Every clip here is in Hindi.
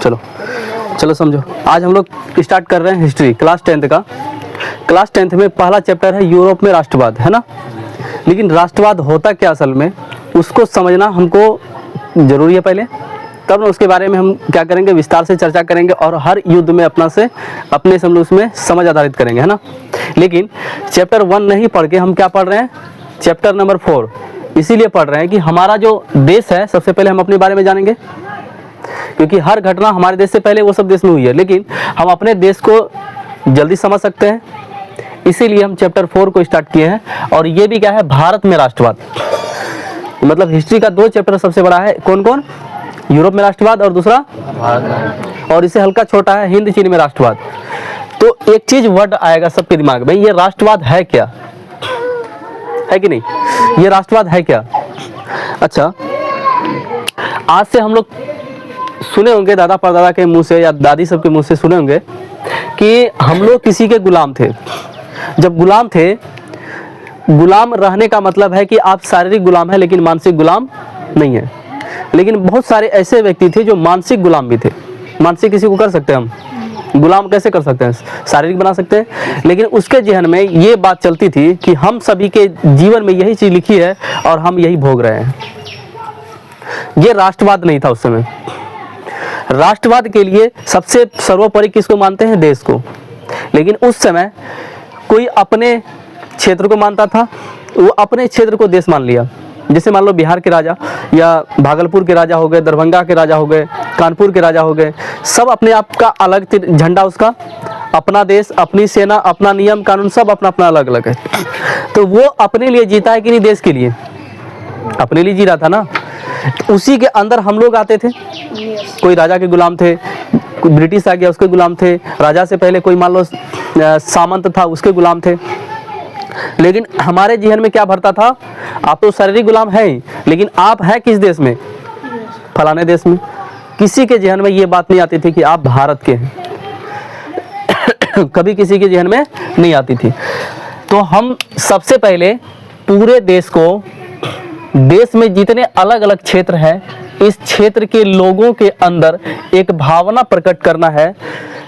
चलो चलो समझो। आज हम लोग स्टार्ट कर रहे हैं हिस्ट्री क्लास 10th का। क्लास 10th में पहला चैप्टर है यूरोप में राष्ट्रवाद, है ना। लेकिन राष्ट्रवाद होता क्या असल में, उसको समझना हमको ज़रूरी है पहले, तब ना उसके बारे में हम क्या करेंगे, विस्तार से चर्चा करेंगे और हर युद्ध में अपने से हम लोग उसमें समझ आधारित करेंगे, है ना। लेकिन चैप्टर 1 नहीं पढ़ के हम क्या पढ़ रहे हैं, चैप्टर नंबर 4 इसीलिए पढ़ रहे हैं कि हमारा जो देश है सबसे पहले हम अपने बारे में जानेंगे, क्योंकि हर घटना हमारे देश से पहले वो सब देश में हुई है, लेकिन हम अपने देश को जल्दी समझ सकते हैं, इसीलिए हम चैप्टर 4 को स्टार्ट किए हैं। और ये भी क्या है, भारत में राष्ट्रवाद, मतलब हिस्ट्री का 2 चैप्टर सबसे बड़ा है, कौन कौन, यूरोप में राष्ट्रवाद और दूसरा भारत, और इसे हल्का छोटा है हिंद चीन में राष्ट्रवाद। तो एक चीज वर्ड आएगा सबके दिमाग में, ये राष्ट्रवाद है क्या, है कि नहीं, ये राष्ट्रवाद है क्या। अच्छा, आज से हम लोग सुने होंगे दादा परदादा के मुंह से या दादी सबके मुंह से सुने होंगे कि हम लोग किसी के गुलाम थे। जब गुलाम थे, गुलाम रहने का मतलब है कि आप शारीरिक गुलाम है लेकिन मानसिक गुलाम नहीं है। लेकिन बहुत सारे ऐसे व्यक्ति थे जो मानसिक गुलाम भी थे। मानसिक किसी को कर सकते हैं हम, गुलाम कैसे कर सकते हैं, शारीरिक बना सकते हैं। लेकिन उसके जहन में ये बात चलती थी कि हम सभी के जीवन में यही चीज़ लिखी है और हम यही भोग रहे हैं। ये राष्ट्रवाद नहीं था उस समय। राष्ट्रवाद के लिए सबसे सर्वोपरि किसको मानते हैं, देश को। लेकिन उस समय कोई अपने क्षेत्र को मानता था, वो अपने क्षेत्र को देश मान लिया। जैसे मान लो बिहार के राजा या भागलपुर के राजा हो गए, दरभंगा के राजा हो गए, कानपुर के राजा हो गए, सब अपने आप का अलग झंडा, उसका अपना देश, अपनी सेना, अपना नियम कानून, सब अपना अपना अलग अलग है। तो वो अपने लिए जीता है कि नहीं, देश के लिए अपने लिए जी रहा था ना। उसी के अंदर हम लोग आते थे, कोई राजा के गुलाम थे, कोई ब्रिटिश आ गया उसके गुलाम थे, राजा से पहले कोई मान लो सामंत था उसके गुलाम थे। लेकिन हमारे जहन में क्या भरता था, आप तो शारीरिक गुलाम है ही, लेकिन आप हैं किस देश में, फलाने देश में। किसी के जहन में ये बात नहीं आती थी कि आप भारत के हैं कभी किसी के जहन में नहीं आती थी। तो हम सबसे पहले पूरे देश को, देश में जितने अलग अलग क्षेत्र हैं, इस क्षेत्र के लोगों के अंदर एक भावना प्रकट करना है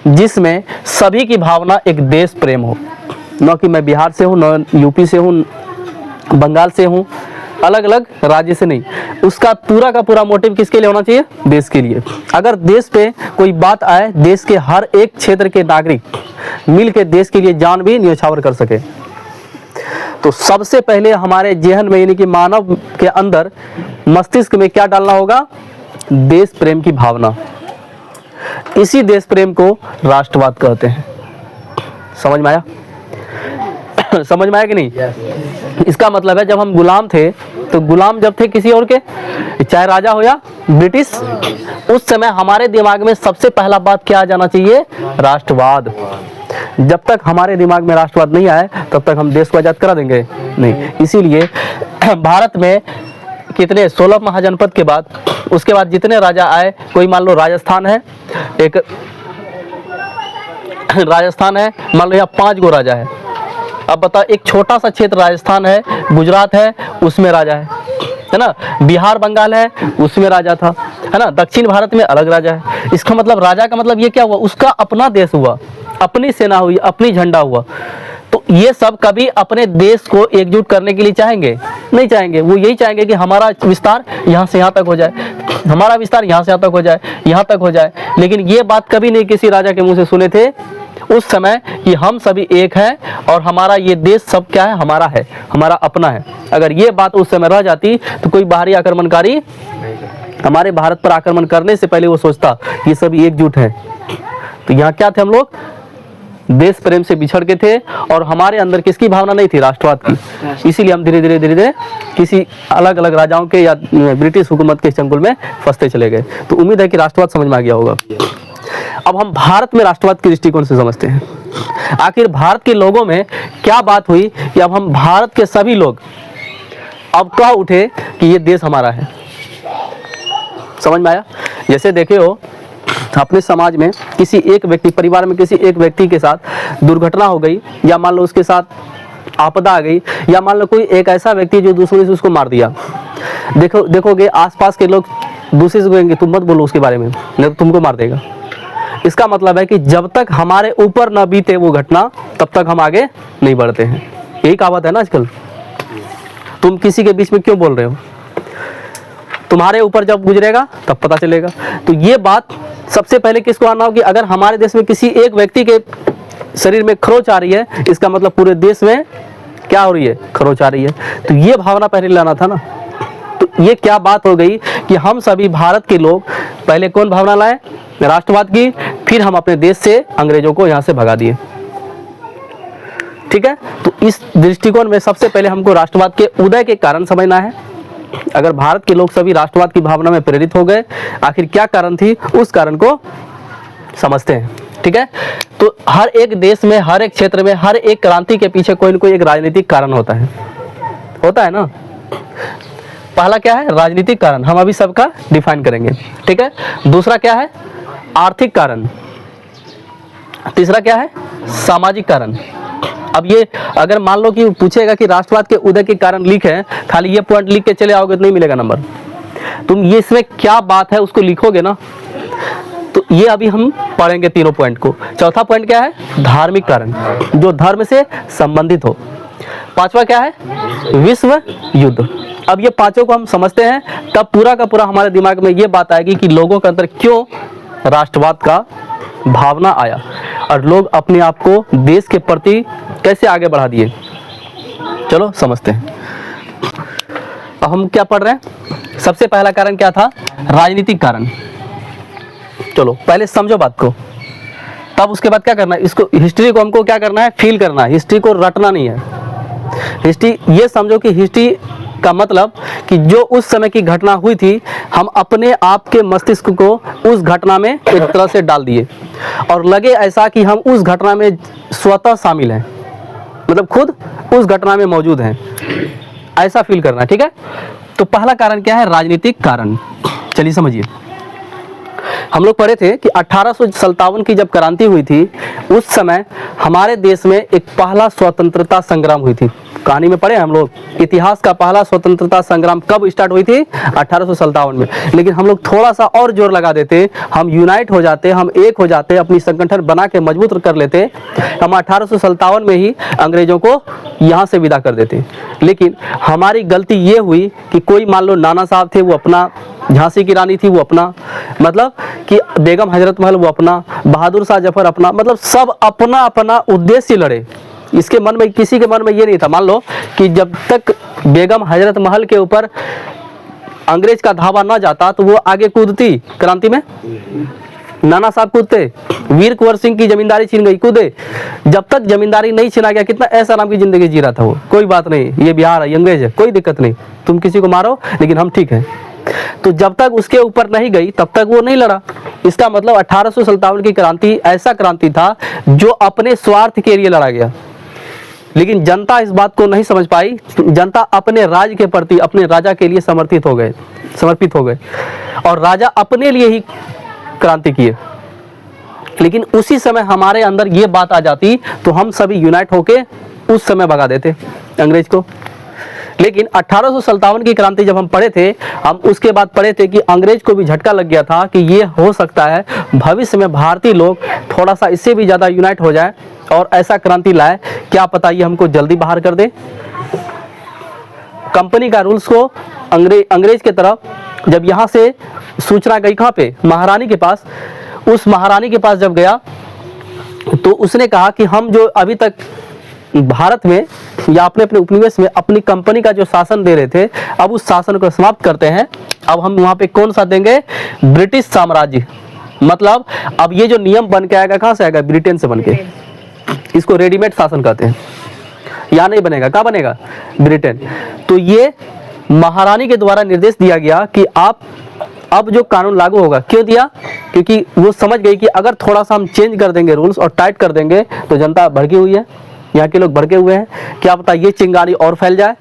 जिसमें सभी की भावना एक देश प्रेम हो। न कि मैं बिहार से हूँ, न यूपी से हूँ, बंगाल से हूँ, अलग अलग राज्य से नहीं। उसका पूरा का पूरा मोटिव किसके लिए होना चाहिए, देश के लिए। अगर देश पे कोई बात आए, देश के हर एक क्षेत्र के नागरिक मिल के देश के लिए जान भी न्यौछावर कर सके। तो सबसे पहले हमारे जहन में, यानी कि मानव के अंदर, मस्तिष्क में क्या डालना होगा, देश प्रेम की भावना। इसी देश प्रेम को राष्ट्रवाद कहते हैं। समझ में आया समझ में आया कि नहीं। इसका मतलब है जब हम गुलाम थे, तो गुलाम जब थे किसी और के, चाहे राजा हो या ब्रिटिश, उस समय हमारे दिमाग में सबसे पहला बात क्या आ जाना चाहिए, राष्ट्रवाद। जब तक हमारे दिमाग में राष्ट्रवाद नहीं आए तब तक हम देश को आजाद करा देंगे नहीं। इसीलिए भारत में कितने 16 महाजनपद के बाद, उसके बाद जितने राजा आए, कोई मान लो राजस्थान है, एक राजस्थान है, मान लो यहाँ 5 गो राजा है। अब बताओ, एक छोटा सा क्षेत्र राजस्थान है, गुजरात है, उसमें राजा है ना, बिहार बंगाल है, उसमें राजा था, है ना, दक्षिण भारत में अलग राजा है। इसका मतलब राजा का मतलब ये क्या हुआ, उसका अपना देश हुआ, अपनी सेना हुई, अपनी झंडा हुआ। तो ये सब कभी अपने देश को एकजुट करने के लिए चाहेंगे नहीं, चाहेंगे। वो यही चाहेंगे कि हमारा विस्तार यहाँ से यहाँ तक हो जाए, हमारा विस्तार यहाँ से यहाँ तक हो जाए, यहाँ तक हो जाए। लेकिन ये बात कभी नहीं किसी राजा के मुंह से सुने थे उस समय कि हम सभी एक हैं और हमारा ये देश सब क्या है, हमारा है, हमारा अपना है। अगर ये बात उस समय रह जाती तो कोई बाहरी आक्रमणकारी हमारे भारत पर आक्रमण करने से पहले वो सोचता ये सभी एकजुट हैं। तो यहाँ क्या थे हम लोग, देश प्रेम से बिछड़ के थे और हमारे अंदर किसकी भावना नहीं थी, राष्ट्रवाद की। इसीलिए हम धीरे धीरे किसी अलग अलग राजाओं के या ब्रिटिश हुकूमत के चंगुल में फंसते चले गए। तो उम्मीद है कि राष्ट्रवाद समझ में आ गया होगा। अब हम भारत में राष्ट्रवाद के दृष्टिकोण से समझते हैं, आखिर भारत के लोगों में क्या बात हुई कि अब हम भारत के सभी लोग अब कह उठे कि ये देश हमारा है। समझ में आया। जैसे देखे हो अपने समाज में किसी एक व्यक्ति, परिवार में किसी एक व्यक्ति के साथ दुर्घटना हो गई, या मान लो उसके साथ आपदा आ गई, या मान लो कोई एक ऐसा व्यक्ति जो दूसरे से उसको मार दिया, देखोगे आसपास के लोग दूसरे से कहेंगे तुम मत बोलो उसके बारे में, नहीं तो तुमको मार देगा। इसका मतलब है कि जब तक हमारे ऊपर न बीते वो घटना तब तक हम आगे नहीं बढ़ते हैं। यही कहावत है ना आजकल। तुम किसी के बीच में क्यों बोल रहे हो, तुम्हारे ऊपर जब गुजरेगा तब पता चलेगा। तो ये बात सबसे पहले किसको आना हो कि अगर हमारे देश में किसी एक व्यक्ति के शरीर में खरोच आ रही है, इसका मतलब पूरे देश में क्या हो रही है, खरोच आ रही है। तो ये भावना पहले लाना था ना। तो ये क्या बात हो गई कि हम सभी भारत के लोग पहले कौन भावना लाए, राष्ट्रवाद की, फिर हम अपने देश से अंग्रेजों को यहाँ से भगा दिए। ठीक है, तो इस दृष्टिकोण में सबसे पहले हमको राष्ट्रवाद के उदय के कारण समझना है। अगर भारत के लोग सभी राष्ट्रवाद की भावना में प्रेरित हो गए, आखिर क्या कारण थी, उस कारण को समझते हैं। ठीक है, तो हर एक देश में, हर एक क्षेत्र में, हर एक क्रांति के पीछे कोई न कोई एक राजनीतिक कारण होता है ना। पहला क्या है, राजनीतिक कारण, हम अभी सबका डिफाइन करेंगे। ठीक है, दूसरा क्या है, आर्थिक कारण। तीसरा क्या है, सामाजिक कारण। अब ये अगर मान लो कि पूछेगा कि राष्ट्रवाद के उदय के कारण लिख है, खाली ये पॉइंट लिख के चले आओगे तो नहीं मिलेगा नंबर। तुम ये इसमें क्या बात है उसको लिखोगे ना, तो ये अभी हम पढ़ेंगे तीनों पॉइंट को। चौथा पॉइंट क्या है, धार्मिक कारण, जो धर्म से संबंधित हो। पांचवा क्या है, विश्व युद्ध। अब ये पांचों को हम समझते हैं, तब पूरा का पूरा हमारे दिमाग में ये बात आएगी कि लोगों के अंदर क्यों राष्ट्रवाद का भावना आया और लोग अपने आप को देश के प्रति कैसे आगे बढ़ा दिए। चलो समझते हैं। अब हम क्या पढ़ रहे हैं, सबसे पहला कारण क्या था, राजनीतिक कारण। चलो पहले समझो बात को, तब उसके बाद क्या करना है, इसको हिस्ट्री को हमको क्या करना है, फील करना है। हिस्ट्री को रटना नहीं है। हिस्ट्री ये समझो कि हिस्ट्री का मतलब कि जो उस समय की घटना हुई थी, हम अपने आप के मस्तिष्क को उस घटना में एक तरह से डाल दिए और लगे ऐसा कि हम उस घटना में स्वतः शामिल हैं, मतलब खुद उस घटना में मौजूद हैं, ऐसा फील करना। ठीक है, तो पहला कारण क्या है, राजनीतिक कारण। चलिए समझिए, हम लोग पढ़े थे कि 1857 की जब क्रांति हुई थी, उस समय हमारे देश में एक पहला स्वतंत्रता संग्राम हुई थी। कहानी में पढ़े हम लोग, इतिहास का पहला स्वतंत्रता संग्राम कब स्टार्ट हुई थी, 1857 में। लेकिन हम लोग थोड़ा सा और जोर लगा देते, हम यूनाइट हो जाते, हम एक हो जाते, अपनी संगठन बना के मजबूत कर लेते, हम 1857 में ही अंग्रेजों को यहाँ से विदा कर देते। लेकिन हमारी गलती ये हुई कि कोई मान लो नाना साहब थे, वो अपना, झांसी की रानी थी वो अपना, मतलब कि बेगम हजरत महल वो अपना, बहादुर शाह जफर अपना, मतलब सब अपना अपना उद्देश्य लड़े। इसके मन में, किसी के मन में ये नहीं था, मान लो कि जब तक बेगम हजरत महल के ऊपर अंग्रेज का धावा ना जाता तो वो आगे कूदती क्रांति में, नाना साहब कूदते, वीर कुंवर सिंह की जमींदारी छीन गई, कूदे। जब तक जमींदारी नहीं छीना गया, कितना ऐसा नाम की जिंदगी जी रहा था वो, कोई बात नहीं, ये बिहार है, अंग्रेज है, कोई दिक्कत नहीं, तुम किसी को मारो लेकिन हम ठीक है। तो जब तक उसके ऊपर नहीं गई तब तक वो नहीं लड़ा। इसका मतलब 1857 की क्रांति ऐसा क्रांति था जो अपने स्वार्थ के लिए लड़ा गया। लेकिन जनता इस बात को नहीं समझ पाई, जनता अपने राज के प्रति, अपने राजा के लिए समर्पित हो गए और राजा अपने लिए ही क्रांति किए। लेकिन उसी समय हमारे अंदर ये बात आ जाती तो हम सभी यूनाइट होके उस समय भगा देते अंग्रेज को। लेकिन 1857 की क्रांति जब हम पढ़े थे, हम उसके बाद पढ़े थे कि अंग्रेज को भी झटका लग गया था कि ये हो सकता है भविष्य में भारतीय लोग थोड़ा सा इससे भी ज़्यादा यूनाइट हो जाए और ऐसा क्रांति लाए, क्या पता ये हमको जल्दी बाहर कर दे। कंपनी का रूल्स को अंग्रेज के तरफ जब यहाँ से सूचना गई, कहाँ पे, महारानी के पास, उस महारानी के पास जब गया तो उसने कहा कि हम जो अभी तक भारत में या अपने अपने उपनिवेश में अपनी कंपनी का जो शासन दे रहे थे, अब उस शासन को समाप्त करते हैं। अब हम वहाँ पे कौन सा देंगे, ब्रिटिश साम्राज्य। मतलब अब ये जो नियम बन के आएगा, कहाँ से आएगा, ब्रिटेन से बन के। इसको रेडीमेड शासन कहते हैं। यहाँ नहीं बनेगा, कहाँ बनेगा, ब्रिटेन। तो ये महारानी के द्वारा निर्देश दिया गया कि आप अब जो कानून लागू होगा, क्यों दिया, क्योंकि वो समझ गई कि अगर थोड़ा सा हम चेंज कर देंगे रूल्स और टाइट कर देंगे तो जनता भड़की हुई है, यहाँ के लोग भड़के हुए हैं, क्या पता ये चिंगारी और फैल जाए।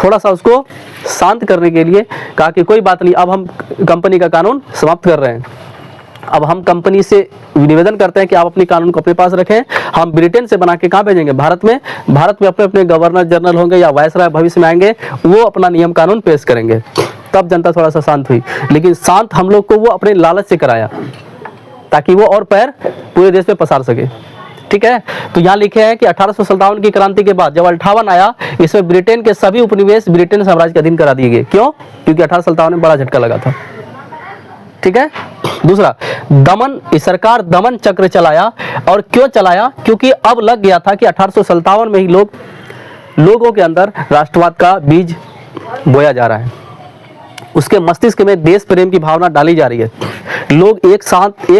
थोड़ा सा उसको शांत करने के लिए कहा कि कोई बात नहीं, अब हम कंपनी का कानून समाप्त कर रहे हैं। अब हम कंपनी से निवेदन करते हैं कि आप अपनी कानून को अपने पास रखें, हम ब्रिटेन से बना के कहाँ भेजेंगे, भारत में। भारत में अपने अपने गवर्नर जनरल होंगे या वायसराय भविष्य में आएंगे, वो अपना नियम कानून पेश करेंगे। तब जनता थोड़ा सा शांत हुई। लेकिन शांत हम लोग को वो अपने लालच से कराया ताकि वो और पैर पूरे देश में पसार सके। ठीक है, तो यहाँ लिखे हैं कि 1857 की क्रांति के बाद जब 58 आया, इसमें ब्रिटेन के सभी उपनिवेश ब्रिटेन साम्राज्य के अधीन करा दिए गए। क्यों? क्योंकि 1857 में बड़ा झटका लगा था। ठीक है। दूसरा, दमन, सरकार दमन चक्र चलाया। और क्यों चलाया? क्योंकि अब लग गया था कि 1857 में ही लोगों के अंदर राष्ट्रवाद का बीज बोया जा रहा है, उसके मस्तिष्क में देश प्रेम की भावना डाली जा रही है। लोग एक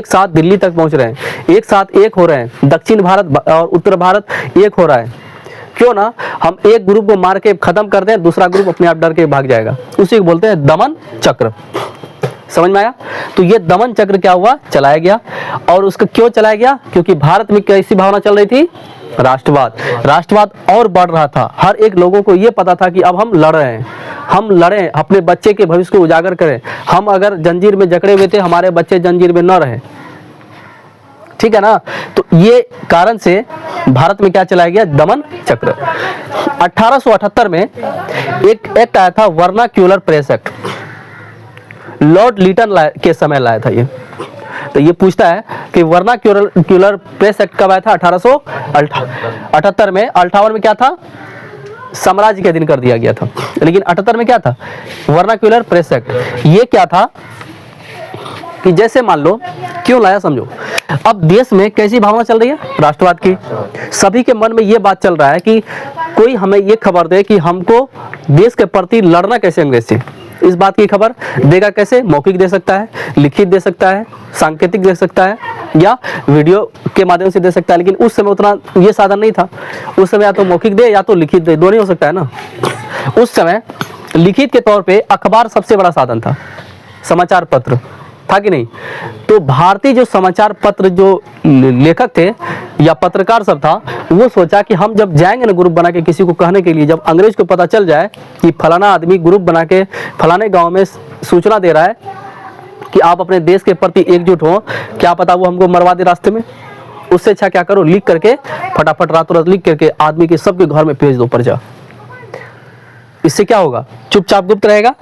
साथ दिल्ली तक पहुंच रहे हैं, एक साथ एक हो रहे हैं, दक्षिण भारत और उत्तर भारत एक हो रहा है। क्यों ना हम एक ग्रुप को मार के खत्म कर दें, दूसरा ग्रुप अपने आप डर के भाग जाएगा। उसी को बोलते हैं दमन चक्र। समझ में आया? तो ये दमन चक्र क्या हुआ? चलाया गया। और उसका क्यों चलाया गया? क्योंकि भारत में कैसी भावना चल रही थी? राष्ट्रवाद और बढ़ रहा था। हर एक लोगों को ये पता था कि अब हम लड़ रहे हैं, हम लड़ें, अपने बच्चे के भविष्य को उजागर करें। हम अगर जंजीर में जकड़े हुए थे, हमारे बच्चे जंजीर में न रहें। ठीक है ना? तो ये कारण से भारत में क्या चलाया गया? दमन चक्र। 1878 में एक एक्ट आया था, vernacular press act. Lord Lytton के समय लाया था ये। तो ये पूछता है कि वर्नाक्यूलर प्रेस एक्ट कब आया था? 1878 में। 58 में क्या था? साम्राज्य के अधीन कर दिया गया था। लेकिन 78 में क्या था? Vernacular press act. ये क्या था कि जैसे मान लो, क्यों लाया समझो, अब देश में कैसी भावना चल रही है? राष्ट्रवाद की। सभी के मन में ये बात चल रहा है कि कोई हमें ये खबर दे कि हमको देश के प्रति लड़ना कैसे अंग्रेज से। इस बात की खबर देगा कैसे? मौखिक दे सकता है, लिखित दे सकता है, सांकेतिक दे सकता है, या वीडियो के माध्यम से दे सकता है। लेकिन उस समय उतना ये साधन नहीं था। उस समय या तो मौखिक दे या तो लिखित दे, दोनों ही हो सकता है ना। उस समय लिखित के तौर पे अखबार सबसे बड़ा साधन था, समाचार पत्र था कि नहीं? तो भारतीय जो समाचार पत्र जो लेखक थे या पत्रकार सब था, वो सोचा कि हम जब जाएंगे ना ग्रुप बना के किसी को कहने के लिए, जब अंग्रेज को पता चल जाए कि फलाना आदमी ग्रुप बना के फलाने गांव में सूचना दे रहा है कि आप अपने देश के प्रति एकजुट हो, क्या पता वो हमको मरवा दे रास्ते में। उससे अच्छा क्या करो, लिख करके फटाफट रातों रात लिख करके आदमी के सबके घर में भेज दो पर्चा। इससे क्या होगा? चुपचाप गुप्त रहेगा।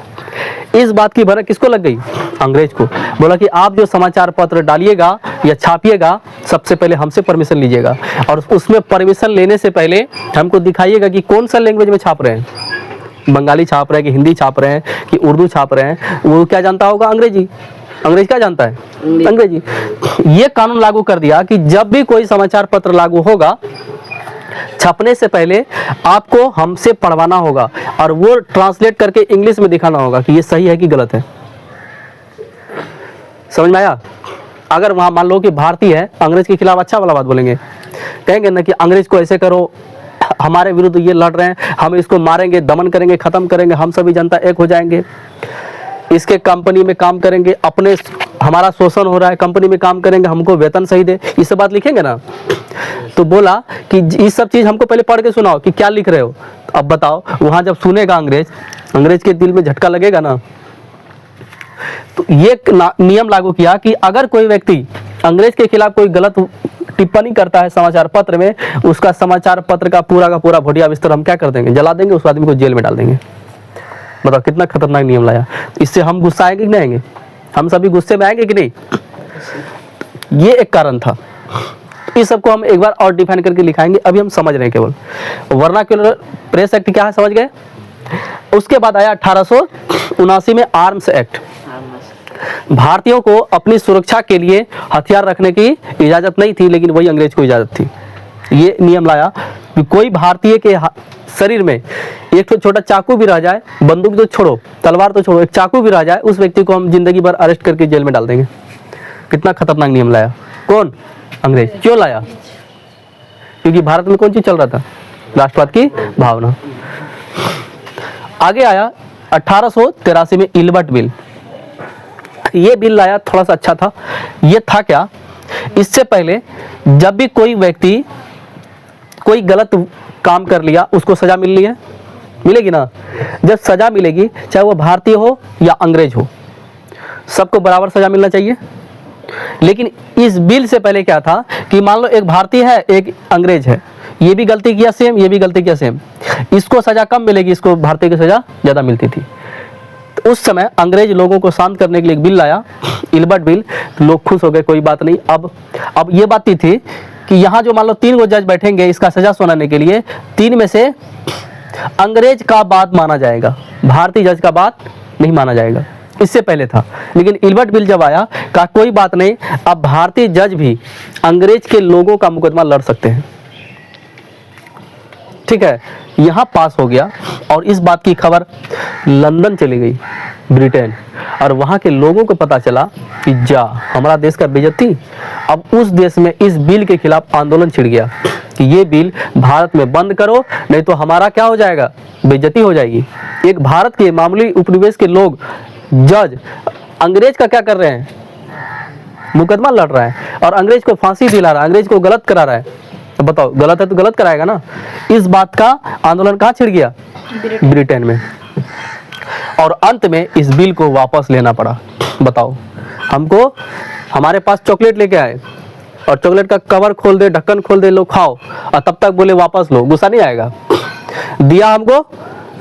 इस बात की भनक किसको लग गई? अंग्रेज को। बोला कि आप जो समाचार पत्र डालिएगा या छापिएगा, सबसे पहले हमसे परमिशन लीजिएगा, और उसमें परमिशन लेने से पहले हमको दिखाइएगा कि कौन सा लैंग्वेज में छाप रहे हैं, बंगाली छाप रहे हैं कि हिंदी छाप रहे हैं कि उर्दू छाप रहे हैं। वो क्या जानता होगा? अंग्रेजी। अंग्रेज क्या जानता है? अंग्रेजी। ये कानून लागू कर दिया कि जब भी कोई समाचार पत्र लागू होगा, छपने से पहले आपको हमसे पढ़वाना होगा और वो ट्रांसलेट करके इंग्लिश में दिखाना होगा कि ये सही है कि गलत है। समझ में आया? अगर वहां मान लो कि भारतीय है, अंग्रेज के खिलाफ अच्छा वाला बात बोलेंगे, कहेंगे ना कि अंग्रेज को ऐसे करो, हमारे विरुद्ध ये लड़ रहे हैं, हम इसको मारेंगे, दमन करेंगे, खत्म करेंगे, हम सभी जनता एक हो जाएंगे, इसके कंपनी में काम करेंगे, अपने हमारा शोषण हो रहा है, कंपनी में काम करेंगे, हमको वेतन सही दे, ये सब बात लिखेंगे ना। तो बोला कि ये सब चीज हमको पहले पढ़ के सुनाओ कि क्या लिख रहे हो। अब बताओ, वहां जब सुनेगा अंग्रेज के दिल में झटका लगेगा ना। तो ये नियम लागू किया कि अगर कोई व्यक्ति अंग्रेज के खिलाफ कोई गलत टिप्पणी करता है समाचार पत्र में, उसका समाचार पत्र का पूरा भोटिया बिस्तर हम क्या कर देंगे? जला देंगे, उस आदमी को जेल में डाल देंगे। बताओ कितना खतरनाक नियम लाया। इससे हम गुस्सा आएंगे कि नहीं आएंगे? हम सभी गुस्से में आएंगे कि नहीं? ये एक कारण था। इस सबको हम एक बार और डिफाइन करके लिखाएंगे, अभी हम समझ रहे हैं केवल। वर्नाक्यूलर प्रेस एक्ट क्या है, समझ गए? उसके बाद आया 1879 में आर्म्स एक्ट। भारतीयों को अपनी सुरक्षा के लिए हथियार रखने की इजाजत नहीं थी, लेकिन वही अंग्रेज को इजाजत थी। ये नियम लाया कि कोई भारतीय के शरीर में एक तो छोटा चाकू भी रह जाए, बंदूक तो छोड़ो, तलवार तो छोड़ो, एक चाकू भी रह जाए, उस व्यक्ति को हम जिंदगी भर अरेस्ट करके जेल में डाल देंगे। कितना खतरनाक नियम लाया। कौन? अंग्रेज। क्यों लाया? क्योंकि भारत में कौन चीज चल रहा था? राष्ट्रवाद की भावना। आगे आया 1883 में इल्बर्ट बिल। ये बिल लाया, थोड़ा सा अच्छा था। ये था क्या, इससे पहले जब भी कोई व्यक्ति कोई गलत काम कर लिया, उसको सजा मिलनी है, मिलेगी ना। जब सजा मिलेगी, चाहे वो भारतीय हो या अंग्रेज हो, सबको बराबर सजा मिलना चाहिए। लेकिन इस बिल से पहले क्या था कि मान लो एक भारतीय है, एक अंग्रेज है, ये भी गलती किया सेम, ये भी गलती किया सेम, इसको सजा कम मिलेगी, इसको भारतीय की सजा ज्यादा मिलती थी। उस समय अंग्रेज लोगों को शांत करने के लिए एक बिल लाया, इल्बर्ट बिल। लोग खुश हो गए, कोई बात नहीं। अब ये बात थी कि यहाँ जो मान लो 3 गो जज बैठेंगे इसका सजा सुनाने के लिए, 3 में से अंग्रेज का बात माना जाएगा, भारतीय जज का बात नहीं माना जाएगा। इससे पहले था, लेकिन इल्बर्ट बिल जब आया कहा कोई बात नहीं, अब भारतीय जज भी अंग्रेज के लोगों का मुकदमा लड़ सकते हैं। ठीक है, यहाँ पास हो गया और इस बात की खबर लंदन चली गई, ब्रिटेन, और वहाँ के लोगों को पता चला कि जा हमारा देश का बेइज्जती। अब उस देश में इस बिल के खिलाफ आंदोलन छिड़ गया कि ये बिल भारत में बंद करो, नहीं तो हमारा क्या हो जाएगा, बेइज्जती हो जाएगी। एक भारत के मामूली उपनिवेश के लोग, जज अंग्रेज का क्या कर रहे हैं, मुकदमा लड़ रहा है और अंग्रेज को फांसी दिला रहा है, अंग्रेज को गलत करा रहा है। तो बताओ, गलत है तो गलत कराएगा ना। इस बात का आंदोलन कहाँ छिड़ गया, ब्रिटेन में, और अंत में इस बिल को वापस लेना पड़ा। बताओ, हमको हमारे पास चॉकलेट लेके आए और चॉकलेट का कवर खोल दे, ढक्कन खोल दे, लो खाओ, और तब तक बोले वापस लो, गुस्सा नहीं आएगा? दिया हमको,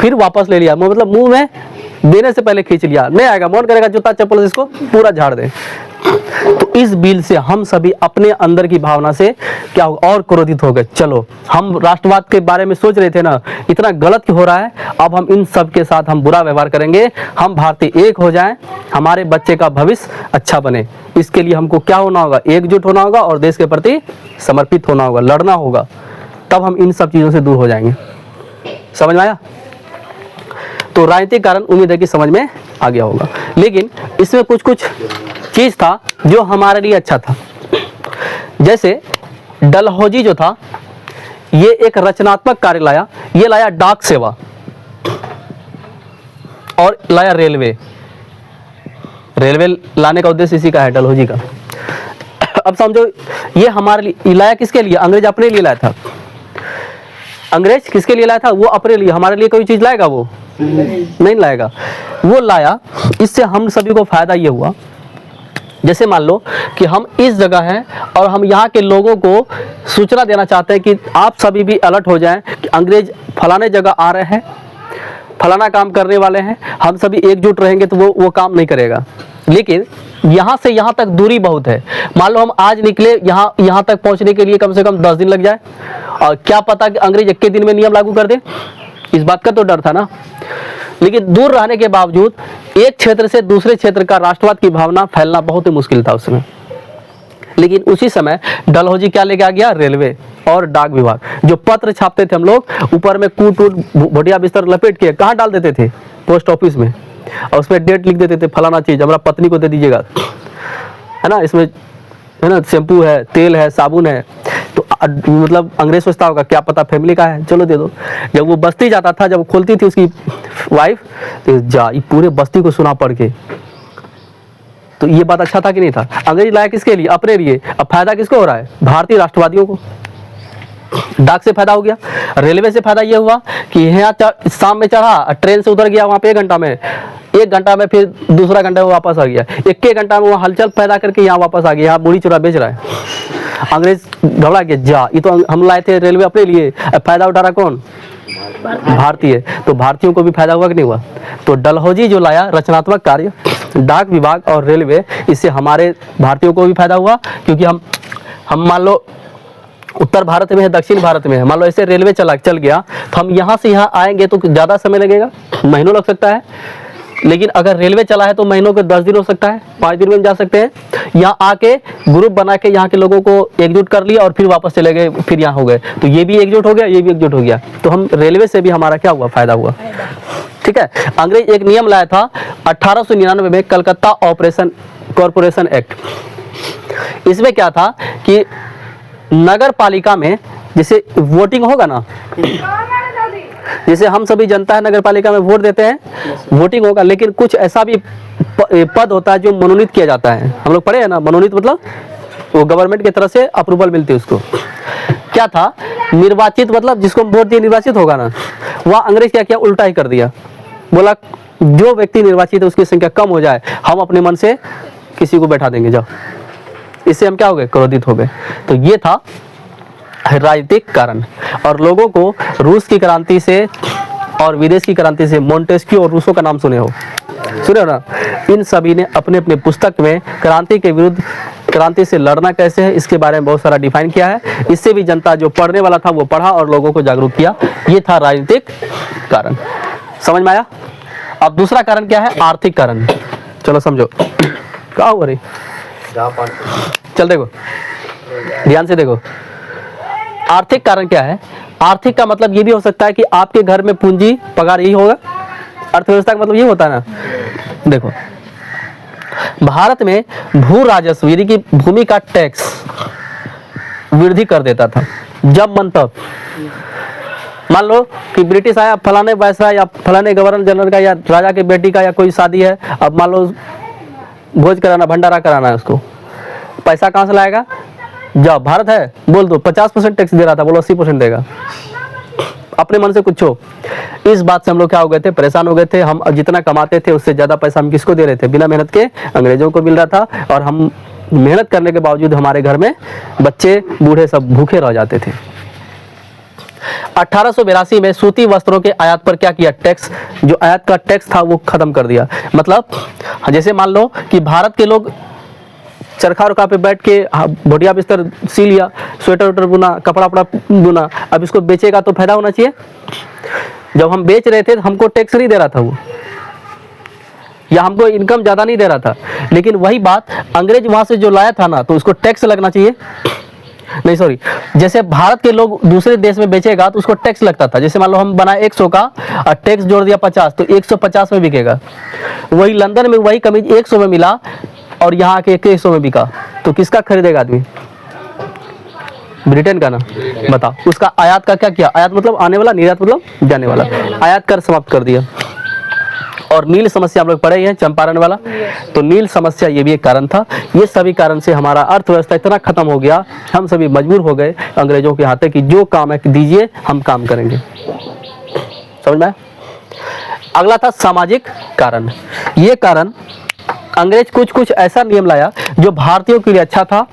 फिर वापस ले लिया, मतलब मुंह में देने से पहले खींच लिया, नहीं आएगा, मन करेगा जूता चप्पल से इसको पूरा झाड़ दे। तो इस बिल से हम सभी अपने अंदर की भावना से क्या होगा, और क्रोधित हो गए। चलो, हम राष्ट्रवाद के बारे में सोच रहे थे ना, इतना गलत क्यों हो रहा है, अब हम इन सब के साथ हम बुरा व्यवहार करेंगे, हम भारतीय एक हो जाएं, हमारे बच्चे का भविष्य अच्छा बने। इसके लिए हमको क्या होना होगा, एकजुट होना होगा और देश के प्रति समर्पित होना होगा, लड़ना होगा, तब हम इन सब चीज़ों से दूर हो जाएंगे। समझ में आया? तो राजनीतिक कारण उम्मीद है कि समझ में आ गया होगा, लेकिन इसमें कुछ कुछ चीज था जो हमारे लिए अच्छा था। जैसे डलहौजी जो था, ये एक रचनात्मक कार्य लाया, ये लाया डाक सेवा और लाया रेलवे। रेलवे लाने का उद्देश्य इसी का है, डलहौजी का। अब समझो, ये हमारे लिए लाया, किसके लिए, अंग्रेज अपने लिए लाया था। अंग्रेज किसके लिए लाया था, वो अपने लिए। हमारे लिए कोई चीज लाएगा वो नहीं लाएगा, वो लाया। इससे हम सभी को फायदा ये हुआ, जैसे मान लो कि हम इस जगह हैं और हम यहाँ के लोगों को सूचना देना चाहते हैं कि आप सभी भी अलर्ट हो जाएं कि अंग्रेज फलाने जगह आ रहे हैं, फलाना काम करने वाले हैं, हम सभी एकजुट रहेंगे तो वो काम नहीं करेगा। लेकिन यहाँ से यहाँ तक दूरी बहुत है, मान लो हम आज निकले, यहाँ तक पहुँचने के लिए कम से कम 10 दिन लग जाए, और क्या पता कि अंग्रेज 1 दिन में नियम लागू कर दे, इस बात का तो डर था ना। लेकिन दूर रहने के बावजूद एक क्षेत्र से दूसरे क्षेत्र का राष्ट्रवाद की भावना फैलना बहुत ही मुश्किल था उसमें। लेकिन उसी समय डलहौजी क्या लेके आ गया, रेलवे और डाक विभाग। जो पत्र छापते थे हम लोग, ऊपर में कूट भटिया बिस्तर लपेट के कहाँ डाल देते थे, पोस्ट ऑफिस में, और उसमें डेट लिख देते थे, फलाना चीज हमारा पत्नी को दे दीजिएगा, है ना, इसमें है ना शैम्पू है, तेल है, साबुन है। तो मतलब अंग्रेज सोचता होगा क्या पता फैमिली का है, चलो दे दो। जब वो बस्ती जाता था, जब खोलती थी उसकी वाइफ, तो जा ये पूरे बस्ती को सुना पड़ के। तो ये बात अच्छा था कि नहीं था? अंग्रेज लाया किसके लिए, अपने लिए। अब फायदा किसको हो रहा है, भारतीय राष्ट्रवादियों को। डाक से फायदा हो गया। रेलवे से फायदा ये हुआ कि यहाँ शाम में चढ़ा, ट्रेन से उतर गया, वहाँ पे 1 घंटा में फिर दूसरा घंटा में वापस आ गया, 1 घंटा में वहाँ हलचल पैदा करके यहाँ वापस आ गया, यहाँ बूढ़ी चूरा बेच रहा है। अंग्रेज घबरा गया, जा ये तो हम लाए थे रेलवे अपने लिए, फायदा उठा रहा कौन, भारतीय। तो भारतीयों को भी फायदा हुआ कि नहीं हुआ? तो डलहौजी जो लाया रचनात्मक कार्य, डाक विभाग और रेलवे, इससे हमारे भारतीयों को भी फायदा हुआ, क्योंकि हम मान लो उत्तर भारत में है, दक्षिण भारत में है, मान लो ऐसे रेलवे चल गया, तो हम यहाँ से यहाँ आएंगे तो ज़्यादा समय लगेगा, महीनों लग सकता है। लेकिन अगर रेलवे चला है तो महीनों के 10 दिन हो सकता है, 5 दिन में जा सकते हैं। यहाँ आके ग्रुप बना के यहाँ के लोगों को एकजुट कर लिया और फिर वापस चले गए, फिर यहाँ हो गए, तो ये भी एकजुट हो गया, ये भी एकजुट हो गया। तो हम रेलवे से भी हमारा क्या हुआ, फायदा हुआ। ठीक है। अंग्रेज एक नियम लाया था 1899 में, कलकत्ता कॉरपोरेशन एक्ट। इसमें क्या था कि नगर पालिका में जैसे वोटिंग होगा ना, जैसे हम सभी जनता है नगर पालिका में वोट देते हैं, वोटिंग होगा, लेकिन कुछ ऐसा भी पद होता है जो मनोनीत किया जाता है। हम लोग पढ़े हैं ना, मनोनीत मतलब वो गवर्नमेंट की तरफ से अप्रूवल मिलती है उसको। क्या था, निर्वाचित मतलब जिसको वोट दिए निर्वाचित होगा ना, वह अंग्रेज क्या किया, उल्टा ही कर दिया। बोला जो व्यक्ति निर्वाचित है उसकी संख्या कम हो जाए, हम अपने मन से किसी को बैठा देंगे, जाओ। इससे हम क्या हो गए, क्रोधित हो गए। तो ये था राजनीतिक कारण। और लोगों को रूस की क्रांति से और विदेश की क्रांति से, मोंटेस्क्यू और रूसो का नाम सुने हो, सुनो ना, इन सभी ने अपने अपने पुस्तक में क्रांति के विरुद्ध, क्रांति से लड़ना कैसे है, इसके बारे में बहुत सारा डिफाइन किया है। इससे भी जनता जो पढ़ने वाला था वो पढ़ा और लोगों को जागरूक किया। ये था राजनीतिक कारण। समझ में आया? अब दूसरा कारण क्या है? आर्थिक कारण। चलो समझो क्या हुआ रे, चल देखो ध्यान से देखो। आर्थिक कारण क्या है? आर्थिक का मतलब ये भी हो सकता है कि आपके घर में पूंजी पगार, यही होगा अर्थव्यवस्था का मतलब, ये होता है ना। देखो भारत में भू राजस्व यानी कि भूमि का टैक्स वृद्धि कर देता था जब मन तब। मान लो कि ब्रिटिश आया, फलाने वायसराय या फलाने गवर्नर जनरल का या राजा के बेटी का या कोई शादी है, अब मान लो भोज कराना, भंडारा कराना है, उसको पैसा कहाँ से लाएगा? जब भारत है बोल दो 50% टैक्स दे रहा था, बोलो 80% देगा, अपने मन से कुछ हो। इस बात से हम लोग क्या हो गए थे? परेशान हो गए थे। हम जितना कमाते थे उससे ज्यादा पैसा हम किसको दे रहे थे? बिना मेहनत के अंग्रेजों को मिल रहा था, और हम मेहनत करने के बावजूद हमारे घर में बच्चे बूढ़े सब भूखे रह जाते थे। 1882 में सूती वस्त्रों के आयात पर क्या किया? टैक्स, जो आयात का टैक्स था वो खत्म कर दिया। मतलब जैसे मान लो कि भारत के लोग चरखा उरखा पे बैठ के भोटिया बिस्तर सी लिया, स्वेटर वेटर बुना, कपड़ा वपड़ा बुना, अब इसको बेचेगा तो फायदा होना चाहिए। जब हम बेच रहे थे तो हमको टैक्स नहीं दे रहा था वो, या हमको इनकम ज्यादा नहीं दे रहा था, लेकिन वही बात अंग्रेज वहां से जो लाया था ना, तो उसको टैक्स लगना चाहिए। नहीं सॉरी, जैसे भारत के लोग दूसरे देश में बेचेगा तो उसको टैक्स लगता था। जैसे मान लो हम बनाए 100 का और टैक्स जोड़ दिया 50, तो 150 में बिकेगा। वही लंदन में वही कमीज 100 में मिला और यहाँ के 100 में बिका, तो किसका खरीदेगा आदमी? ब्रिटेन का ना। बताओ, उसका आयात का क्या किया? आयात मतलब आने वाला, निर्यात मतलब जाने वाला। आयात कर समाप्त कर दिया। और नील समस्या हम लोग पढ़े हैं, चंपारण वाला, तो नील समस्या ये भी एक कारण था। ये सभी कारण से हमारा अर्थव्यवस्था इतना खत्म हो गया, हम सभी मजबूर हो गए अंग्रेजों के हाथे कि जो काम है दीजिए, हम काम करेंगे। समझ में? अगला था सामाजिक कारण। ये कारण, अंग्रेज कुछ कुछ ऐसा नियम लाया जो भारतीयों के लिए अच्छा था,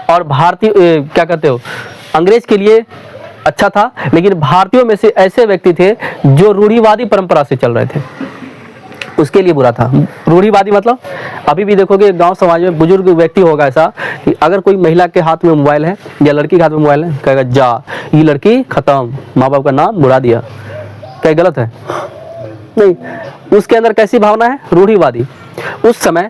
और भारतीय क्या कहते हो, अंग्रेज के लिए अच्छा था, लेकिन भारतीयों में से ऐसे व्यक्ति थे जो रूढ़िवादी परंपरा से चल रहे थे, उसके लिए बुरा था। रूढ़िवादी मतलब अभी भी देखोगे गांव समाज में बुजुर्ग व्यक्ति होगा ऐसा कि अगर कोई महिला के हाथ में मोबाइल है या लड़की के हाथ में मोबाइल है, कहेगा जा ये लड़की खत्म, माँ बाप का नाम बुरा दिया। क्या गलत है? नहीं। उसके अंदर कैसी भावना है? रूढ़िवादी। उस समय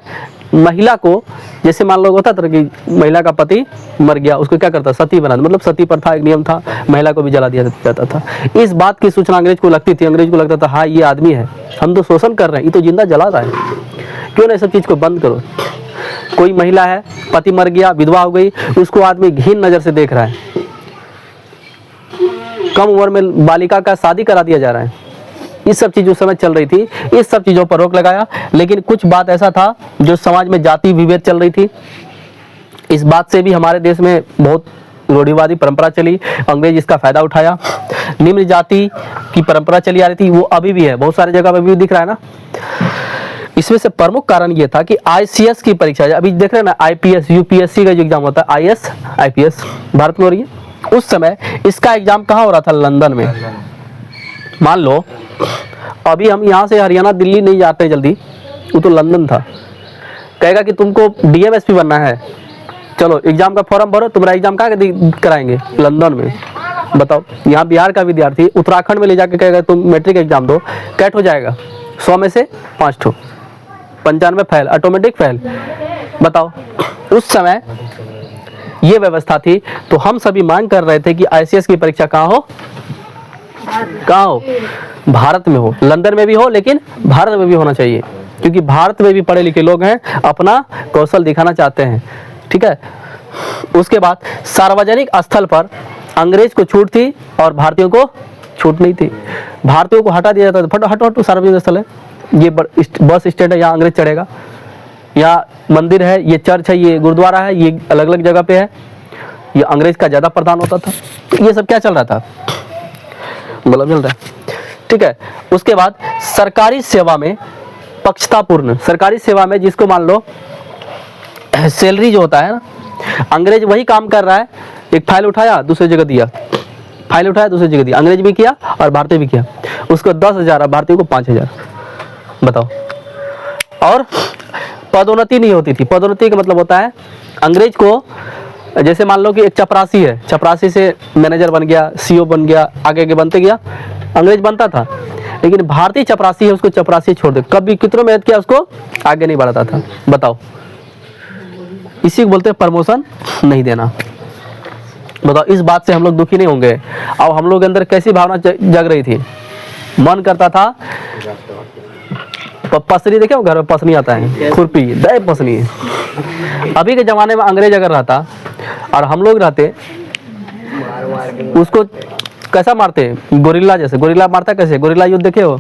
महिला को, जैसे मान लो होता था कि महिला का पति मर गया, उसको क्या करता? सती बना, मतलब सती प्रथा एक नियम था, महिला को भी जला दिया जाता था। इस बात की सूचना अंग्रेज को लगती थी। अंग्रेज को लगता था हाँ ये आदमी है, हम तो शोषण कर रहे हैं, ये तो जिंदा जला रहा है, क्यों ना सब चीज को बंद करो। कोई महिला है, पति मर गया, विधवा हो गई, उसको आदमी घिन नजर से देख रहा है, कम उम्र में बालिका का शादी करा दिया जा रहा है। इस सब चीज़ उस समय चल रही थी, इस सब चीज़ों पर रोक लगाया। लेकिन कुछ बात ऐसा था जो समाज में जाति विभेद चल रही थी, इस बात से भी हमारे देश में बहुत रूढ़िवादी परंपरा चली, अंग्रेज इसका फायदा उठाया। निम्न जाति की परंपरा चली आ रही थी, वो अभी भी है, बहुत सारी जगह पर भी दिख रहा है ना। इसमें से प्रमुख कारण ये था कि ICS की परीक्षा, अभी देख रहे हैं ना IPS UPSC का जो एग्जाम होता है, IS IPS भारत में हो रही है। उस समय इसका एग्जाम कहाँ हो रहा था? लंदन में। मान लो अभी हम यहाँ से हरियाणा दिल्ली नहीं जाते जल्दी, वो तो लंदन था। कहेगा कि तुमको DMSP बनना है, चलो एग्जाम का फॉर्म भरो, तुम्हारा एग्जाम कहाँ कराएंगे? लंदन में। बताओ, यहाँ बिहार का विद्यार्थी उत्तराखंड में ले जाके कहेगा तुम मैट्रिक एग्जाम दो, कैट हो जाएगा 100 में से 5 ठो, 95 फेल, ऑटोमेटिक फेल। बताओ, उस समय ये व्यवस्था थी। तो हम सभी मांग कर रहे थे कि ICS की परीक्षा कहाँ हो? कहाँ हो? भारत में हो। लंदन में भी हो, लेकिन भारत में भी होना चाहिए, क्योंकि भारत में भी पढ़े लिखे लोग हैं, अपना कौशल दिखाना चाहते हैं। ठीक है। उसके बाद सार्वजनिक स्थल पर अंग्रेज को छूट थी और भारतीयों को छूट नहीं थी। भारतीयों को हटा दिया जाता था, फटो हटो हटो, सार्वजनिक स्थल है, ये बस स्टैंड है, यहाँ अंग्रेज चढ़ेगा, यहाँ मंदिर है, ये चर्च है, ये गुरुद्वारा है, ये अलग अलग जगह पे है, ये अंग्रेज का ज्यादा प्रधान होता था। ये सब क्या चल रहा था? मतलब चल रहा है। ठीक है। उसके बाद सरकारी सेवा में पक्षतापूर्ण, सरकारी सेवा में जिसको मान लो सैलरी जो होता है ना, अंग्रेज वही काम कर रहा है, एक फाइल उठाया दूसरी जगह दिया, फाइल उठाया दूसरी जगह दिया, अंग्रेज भी किया और भारतीय भी किया। उसको 10,000 और भारतीय को 5,000। बताओ, और पदोन्नति नहीं होती थी। पदोन्नति का मतलब होता है अंग्रेज को, जैसे मान लो कि एक चपरासी है, चपरासी से मैनेजर बन गया, सीईओ बन गया, आगे आगे बनते गया, अंग्रेज बनता था। लेकिन भारतीय चपरासी है, उसको चपरासी छोड़ दे, कभी कितनों मेहनत किया उसको आगे नहीं बढ़ाता था। बताओ, इसी को बोलते हैं प्रमोशन नहीं देना। बताओ, इस बात से हम लोग दुखी नहीं होंगे? अब हम लोग के अंदर कैसी भावना जग रही थी, मन करता था पसनी, देखे घर में पसनी आता है, खुरपी दे पसनी है। अभी के ज़माने में अंग्रेज अगर रहता और हम लोग रहते, उसको कैसा मारते? गोरिल्ला जैसे। गोरिल्ला मारता कैसे? गोरिल्ला युद्ध देखे हो,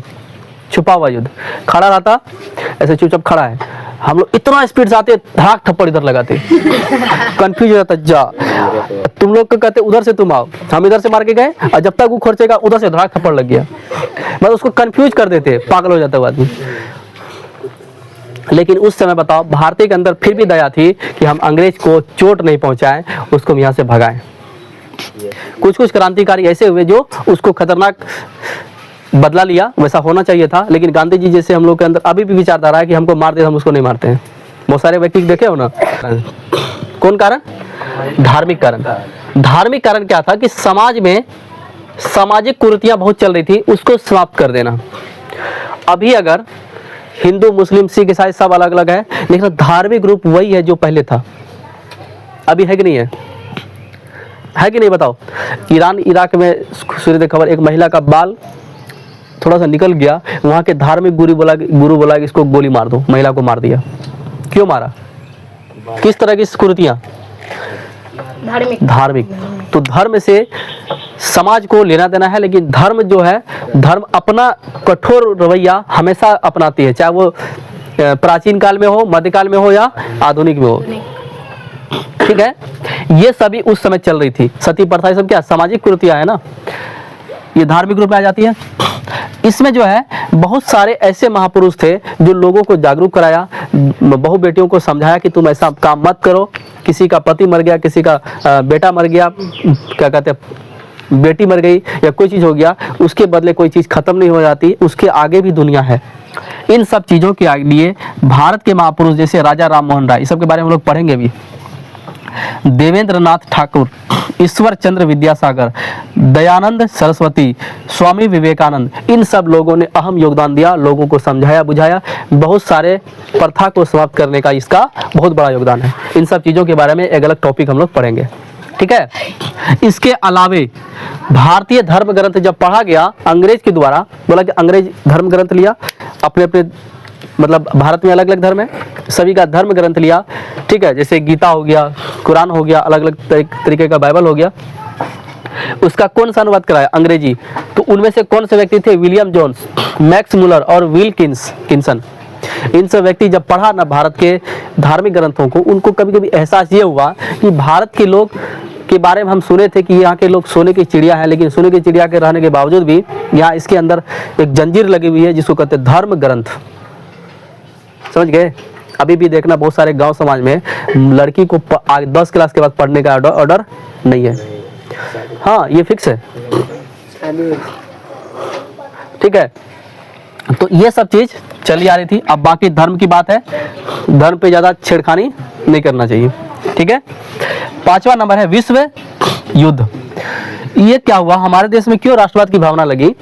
छुपा हुआ युद्ध। खड़ा रहता ऐसे, चुपचाप खड़ा है, हम लोग इतना स्पीड से आते, धाक थप्पड़ इधर लगाते, कंफ्यूज हो जाता, जा तुम लोग को कहते उधर से तुम आओ, हम इधर से मार के गए, और जब तक वो खर्चेगा उधर से धाक थप्पड़ लग गया। मतलब उसको कंफ्यूज कर देते, पागल हो जाता वो आदमी। लेकिन उस समय बताओ, भारतीय के अंदर फिर भी दया थी कि हम अंग्रेज को चोट नहीं पहुंचाएं, उसको हम यहाँ से भगाएं। कुछ कुछ क्रांतिकारी ऐसे हुए जो उसको खतरनाक बदला लिया, वैसा होना चाहिए था। लेकिन गांधी जी जैसे हम लोग के अंदर अभी भी विचारधारा है कि हमको मार दे, हम उसको नहीं मारते हैं। बहुत सारे व्यक्ति देखे हो ना। कौन कारण? धार्मिक कारण। धार्मिक कारण क्या था कि समाज में सामाजिक कुरीतियां बहुत चल रही थी, उसको समाप्त कर देना। अभी अगर हिंदू, मुस्लिम, सिख, ईसाई सब अलग अलग है, लेकिन धार्मिक रूप वही है जो पहले था। अभी है कि नहीं है? है कि नहीं बताओ? ईरान इराक में सूर्य खबर, एक महिला का बाल थोड़ा सा निकल गया, वहां के धार्मिक गुरु बोला कि इसको गोली मार दो, महिला को मार दिया। क्यों मारा? किस तरह की कुरीतियां? धार्मिक। तो धर्म से समाज को लेना देना है, लेकिन धर्म जो है, धर्म अपना कठोर रवैया हमेशा अपनाती है, चाहे वो प्राचीन काल में हो, मध्यकाल में हो या आधुनिक में हो। ठीक है, ये सभी उस समय चल रही थी। सती प्रथा, ये सब क्या सामाजिक कुरीतियां है ना, ये धार्मिक रूप में आ जाती है। इसमें जो है बहुत सारे ऐसे महापुरुष थे जो लोगों को जागरूक कराया, बहु बेटियों को समझाया कि तुम ऐसा काम मत करो। किसी का पति मर गया, किसी का बेटा मर गया, क्या कहते हैं, बेटी मर गई या कोई चीज़ हो गया, उसके बदले कोई चीज़ खत्म नहीं हो जाती, उसके आगे भी दुनिया है। इन सब चीज़ों के लिए भारत के महापुरुष जैसे राजा राम मोहन राय, इस सब के बारे में हम लोग पढ़ेंगे भी, देवेंद्र नाथ ठाकुर, ईश्वर चंद्र विद्यासागर, दयानंद सरस्वती, स्वामी विवेकानंद, इन सब लोगों ने अहम योगदान दिया, लोगों को समझाया बुझाया। बहुत सारे प्रथा को समाप्त करने का इसका बहुत बड़ा योगदान है। इन सब चीज़ों के बारे में एक अलग टॉपिक हम लोग पढ़ेंगे। ठीक है, इसके अलावे भारतीय धर्म ग्रंथ जब पढ़ा गया अंग्रेज के द्वारा, बोला कि अंग्रेज धर्म ग्रंथ लिया, अपने अपने मतलब भारत में अलग अलग धर्म है, सभी का धर्म ग्रंथ लिया। ठीक है, जैसे गीता हो गया, कुरान हो गया, अलग अलग तरीके का बाइबल हो गया, उसका कौन सा अनुवाद कराया? अंग्रेजी। तो उनमें से कौन से व्यक्ति थे? विलियम जोन्स, मैक्स मुलर और विल किन्सन। इन सब व्यक्ति जब पढ़ा ना भारत के धार्मिक ग्रंथों को, उनको कभी कभी एहसास ये हुआ कि भारत के लोग के बारे में हम सुने थे कि यहाँ के लोग सोने की चिड़िया है, लेकिन सोने की चिड़िया के रहने के बावजूद भी यहाँ इसके अंदर एक जंजीर लगी हुई है जिसको कहते हैं धर्म ग्रंथ। समझ गए? अभी भी देखना बहुत सारे गांव समाज में लड़की को 10 क्लास के बाद पढ़ने का ऑर्डर नहीं है। हाँ, ये फिक्स है। ठीक है, तो ये सब चीज चली आ रही थी। अब बाकी धर्म की बात है, धर्म पे ज्यादा छेड़खानी नहीं करना चाहिए। ठीक है, 5वां नंबर है विश्व युद्ध। ये क्या हुआ, हमारे देश में क्यों राष्ट्रवाद की भावना लगी?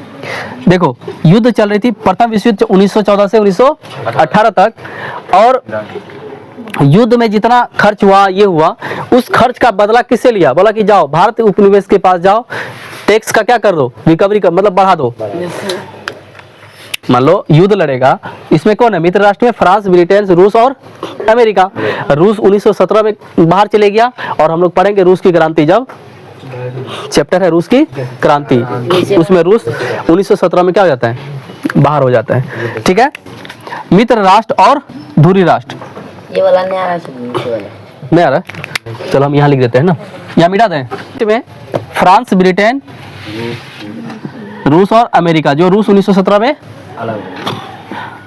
देखो, युद्ध चल रही थी, प्रथम विश्व युद्ध 1914 से 1918 तक, और युद्ध में जितना खर्च हुआ, ये हुआ, उस खर्च का बदला किससे लिया? बोला कि जाओ भारत उपनिवेश के पास जाओ, टैक्स का क्या कर दो, रिकवरी कर, मतलब बढ़ा दो। मान लो युद्ध लड़ेगा, इसमें कौन है मित्र राष्ट्र में? फ्रांस, ब्रिटेन, रूस और अमेरिका। रूस 1917 में बाहर चले गया, और हम लोग पढ़ेंगे रूस की क्रांति, जब चैप्टर है रूस की क्रांति, उसमें रूस 1917 में क्या हो जाता है? बाहर हो जाता है। ठीक है, मित्र राष्ट्र और धुरी राष्ट्र, ये वाला नहीं आ रहा, नहीं आ रहा, चलो हम यहाँ लिख देते हैं ना, यहाँ मिटा दें। में फ्रांस, ब्रिटेन, रूस और अमेरिका, जो रूस 1917 में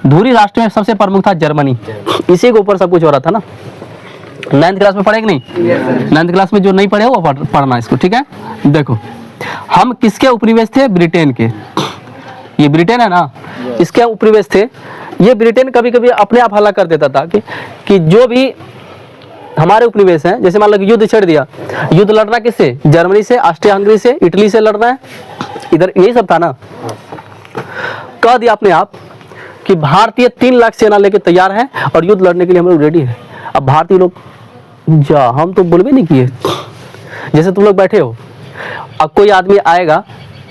धुरी राष्ट्र में सबसे प्रमुख था जर्मनी। इसी के ऊपर सब कुछ हो रहा था ना। 9th क्लास में पढ़े कि नहीं? 9th क्लास में जो नहीं पढ़े वो पढ़ना इसको। ठीक है, देखो हम किसके उपनिवेश थे? ब्रिटेन के। ये ब्रिटेन है ना, इसके उपनिवेश थे। ये ब्रिटेन कभी कभी अपने आप हल्ला कर देता था कि जो भी हमारे उपनिवेश हैं, जैसे मान लो कि युद्ध छेड़ दिया, युद्ध लड़ना किससे, जर्मनी से, ऑस्ट्रिया हंगरी से, इटली से लड़ना है, इधर यही सब था ना। कह दिया अपने आप कि भारतीय 3 लाख सेना लेके तैयार है और युद्ध लड़ने के लिए हम लोग रेडी हैं। अब भारतीय लोग जा, हम तो बोलबे नहीं किए। जैसे तुम लोग बैठे हो, अब कोई आदमी आएगा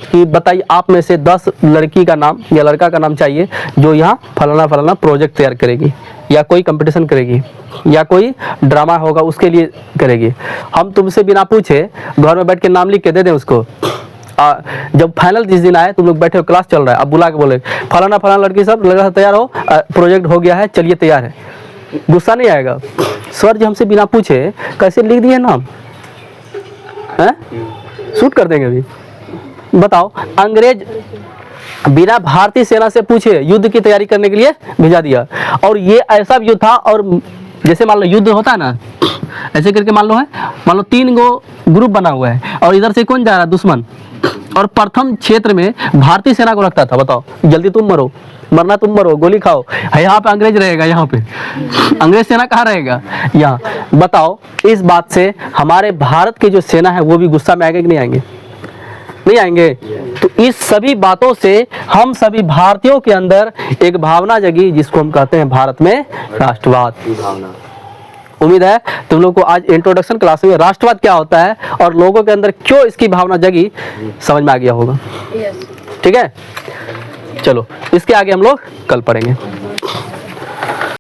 कि बताइए आप में से 10 लड़की का नाम या लड़का का नाम चाहिए जो यहाँ फलाना फलाना प्रोजेक्ट तैयार करेगी, या कोई कंपटीशन करेगी, या कोई ड्रामा होगा उसके लिए करेगी। हम तुमसे बिना पूछे घर में बैठ के नाम लिख के दे दें उसको। जब फाइनल जिस दिन आए, तुम लोग बैठे हो, क्लास चल रहा है, अब बुला के बोले फलाना फलाना लड़की सब लड़का तैयार हो, प्रोजेक्ट हो गया है, चलिए तैयार है। गुस्सा नहीं आएगा? सर जी हमसे बिना पूछे कैसे लिख दिए नाम, हैं? शूट कर देंगे अभी। बताओ, अंग्रेज बिना भारतीय सेना से पूछे युद्ध की तैयारी करने के लिए भेजा दिया। और ये ऐसा युद्ध था, और जैसे मान लो युद्ध होता है ना, ऐसे करके मान लो 3 गो ग्रुप बना हुआ है, और इधर से कौन जा रहा है, दुश्मन, और प्रथम क्षेत्र में भारतीय सेना को रखता था। बताओ, जल्दी तुम मरो, मरना तुम मरो, गोली खाओ। यहाँ पे अंग्रेज रहेगा, यहाँ पे अंग्रेज सेना कहाँ रहेगा, यहाँ। बताओ, इस बात से हमारे भारत की जो सेना है वो भी गुस्सा में आएंगे कि नहीं आएंगे? नहीं आएंगे। तो इस सभी बातों से हम सभी भारतीयों के अंदर एक भावना जगी, जिसको हम कहते हैं भारत में राष्ट्रवाद की भावना। उम्मीद है तुम लोग को आज इंट्रोडक्शन क्लास में राष्ट्रवाद क्या होता है और लोगों के अंदर क्यों इसकी भावना जगी समझ में आ गया होगा। ठीक है, चलो इसके आगे हम लोग कल पढ़ेंगे।